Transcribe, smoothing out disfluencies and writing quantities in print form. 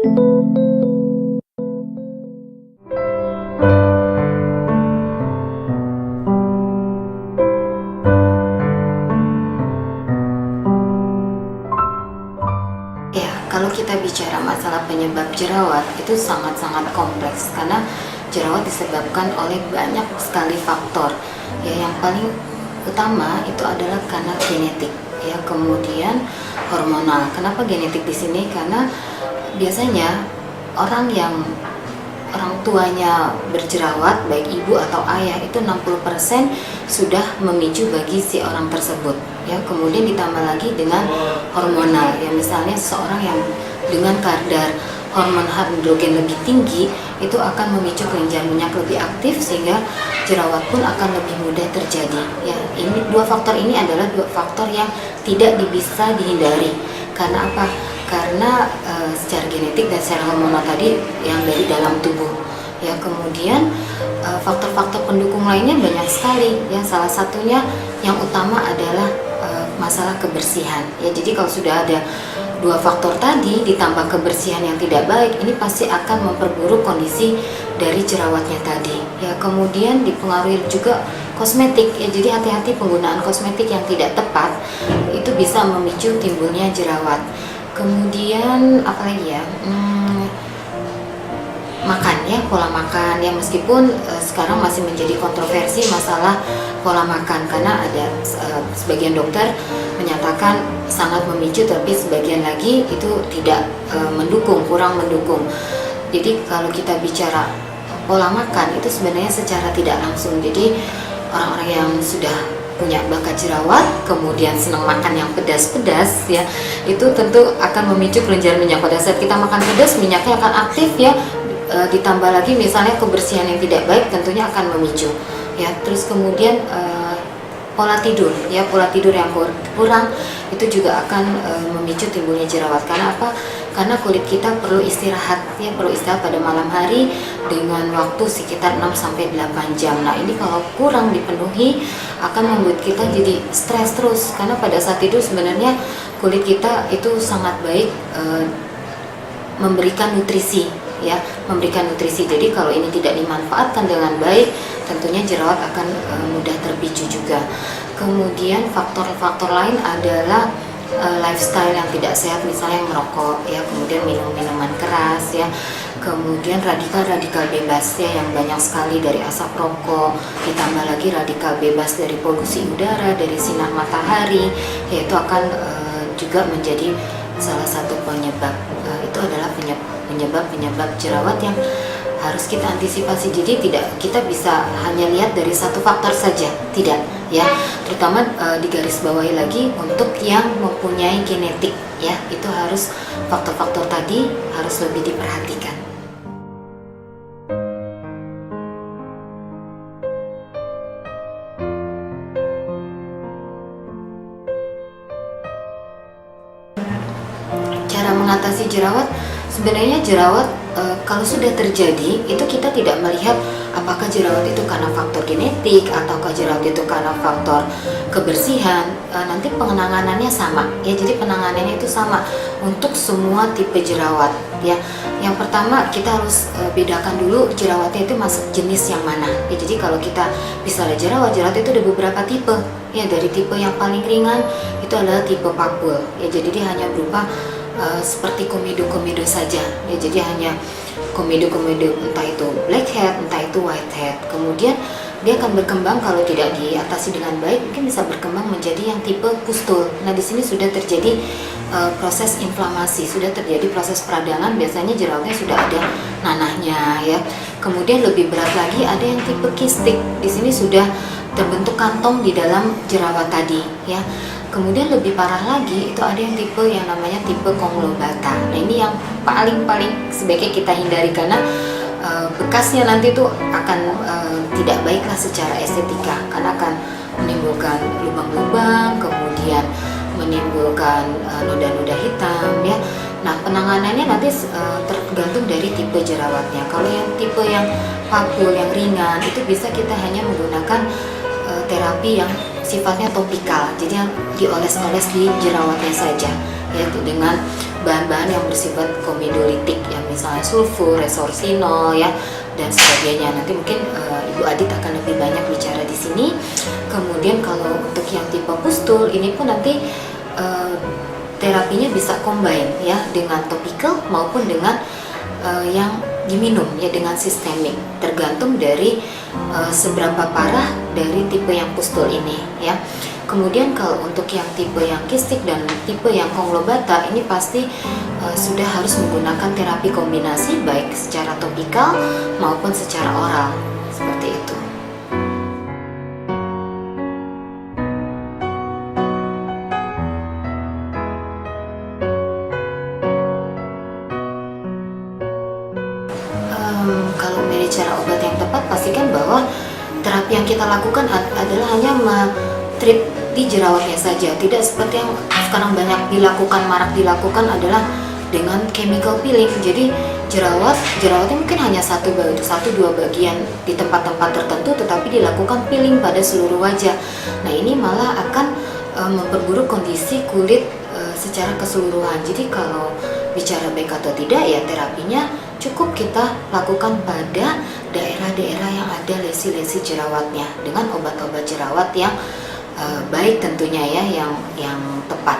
Ya, kalau kita bicara masalah penyebab jerawat itu sangat-sangat kompleks karena jerawat disebabkan oleh banyak sekali faktor. Ya, yang paling utama itu adalah karena genetik, ya, kemudian hormonal. Kenapa genetik di sini? Karena biasanya orang tuanya berjerawat, baik ibu atau ayah, itu 60% sudah memicu bagi si orang tersebut, ya. Kemudian ditambah lagi dengan hormonal, ya, misalnya seseorang yang dengan kadar hormon androgen lebih tinggi itu akan memicu kelenjar minyak lebih aktif sehingga jerawat pun akan lebih mudah terjadi, ya. Ini dua faktor ini adalah dua faktor yang tidak bisa dihindari. Karena apa? Karena secara genetik dan secara hormonal tadi yang dari dalam tubuh, ya. Kemudian faktor-faktor pendukung lainnya banyak sekali, ya. Salah satunya yang utama adalah masalah kebersihan, ya. Jadi kalau sudah ada dua faktor tadi ditambah kebersihan yang tidak baik, ini pasti akan memperburuk kondisi dari jerawatnya tadi, ya. Kemudian dipengaruhi juga kosmetik, ya. Jadi hati-hati penggunaan kosmetik yang tidak tepat itu bisa memicu timbulnya jerawat. Kemudian apalagi ya, makan, ya, pola makan, ya. Meskipun sekarang masih menjadi kontroversi masalah pola makan karena ada sebagian dokter menyatakan sangat memicu, tapi sebagian lagi itu tidak mendukung, kurang mendukung. Jadi kalau kita bicara pola makan itu sebenarnya secara tidak langsung, jadi orang-orang yang sudah punya bakat jerawat kemudian senang makan yang pedas-pedas, ya, itu tentu akan memicu kelenjar minyak. Pada saat kita makan pedas, minyaknya akan aktif, ya. Ditambah lagi misalnya kebersihan yang tidak baik tentunya akan memicu, ya. Terus kemudian pola tidur, ya, pola tidur yang kurang itu juga akan memicu timbulnya jerawat. Karena apa? Karena kulit kita perlu istirahat, ya, perlu istirahat pada malam hari dengan waktu sekitar 6-8 jam. Nah, ini kalau kurang dipenuhi akan membuat kita jadi stres terus, karena pada saat tidur sebenarnya kulit kita itu sangat baik memberikan nutrisi, ya, memberikan nutrisi. Jadi kalau ini tidak dimanfaatkan dengan baik, tentunya jerawat akan mudah terpicu juga. Kemudian faktor-faktor lain adalah lifestyle yang tidak sehat, misalnya merokok, ya, kemudian minum minuman keras, ya, kemudian radikal bebas, ya, yang banyak sekali dari asap rokok, ditambah lagi radikal bebas dari polusi udara, dari sinar matahari, yaitu akan juga menjadi salah satu penyebab. Itu adalah penyebab jerawat yang harus kita antisipasi. Jadi tidak kita bisa hanya lihat dari satu faktor saja, tidak, ya. Terutama digarisbawahi lagi untuk yang mempunyai genetik, ya, itu harus faktor-faktor tadi harus lebih diperhatikan. Cara mengatasi jerawat, sebenarnya jerawat kalau sudah terjadi itu kita tidak melihat apakah jerawat itu karena faktor genetik ataukah jerawat itu karena faktor kebersihan. Nanti penanganannya sama, ya. Jadi penanganannya itu sama untuk semua tipe jerawat, ya. Yang pertama kita harus bedakan dulu jerawatnya itu masuk jenis yang mana, ya. Jadi kalau kita bisa lihat jerawat itu ada beberapa tipe, ya. Dari tipe yang paling ringan itu adalah tipe papul, ya. Jadi dia hanya berupa seperti komedo saja, ya. Jadi hanya komedo, entah itu blackhead, entah itu whitehead. Kemudian dia akan berkembang kalau tidak diatasi dengan baik, mungkin bisa berkembang menjadi yang tipe pustul. Nah, di sini sudah terjadi proses inflamasi, sudah terjadi proses peradangan, biasanya jerawatnya sudah ada nanahnya, ya. Kemudian lebih berat lagi ada yang tipe kistik. Di sini sudah terbentuk kantong di dalam jerawat tadi, ya. Kemudian lebih parah lagi itu ada yang tipe yang namanya tipe conglobata. Nah, ini yang paling sebaiknya kita hindari karena bekasnya nanti itu akan tidak baiklah secara estetika, karena akan menimbulkan lubang-lubang, kemudian menimbulkan noda-noda hitam, ya. Nah, penanganannya nanti tergantung dari tipe jerawatnya. Kalau yang tipe yang papul, yang ringan, itu bisa kita hanya menggunakan terapi yang sifatnya topikal, jadi yang dioles-oles di jerawatnya saja, yaitu dengan bahan-bahan yang bersifat komedolitik ya, misalnya sulfur, resorsinol ya dan sebagainya. Nanti mungkin Ibu Adit akan lebih banyak bicara di sini. Kemudian kalau untuk yang tipe pustul ini pun nanti terapinya bisa combine ya dengan topikal maupun dengan yang diminum ya dengan sistemik, tergantung dari seberapa parah dari tipe yang pustul ini ya. Kemudian kalau untuk yang tipe yang kistik dan tipe yang konglobata ini pasti sudah harus menggunakan terapi kombinasi baik secara topikal maupun secara oral seperti itu. Kalau dari cara obat yang tepat, pastikan bahwa terapi yang kita lakukan adalah hanya treat di jerawatnya saja, tidak seperti yang sekarang banyak dilakukan, marak dilakukan adalah dengan chemical peeling. Jadi jerawatnya mungkin hanya satu dua bagian di tempat-tempat tertentu, tetapi dilakukan peeling pada seluruh wajah. Nah ini malah akan memperburuk kondisi kulit secara keseluruhan. Jadi kalau bicara baik atau tidak ya, terapinya cukup kita lakukan pada daerah-daerah yang ada lesi-lesi jerawatnya dengan obat-obat jerawat yang baik tentunya ya, yang tepat.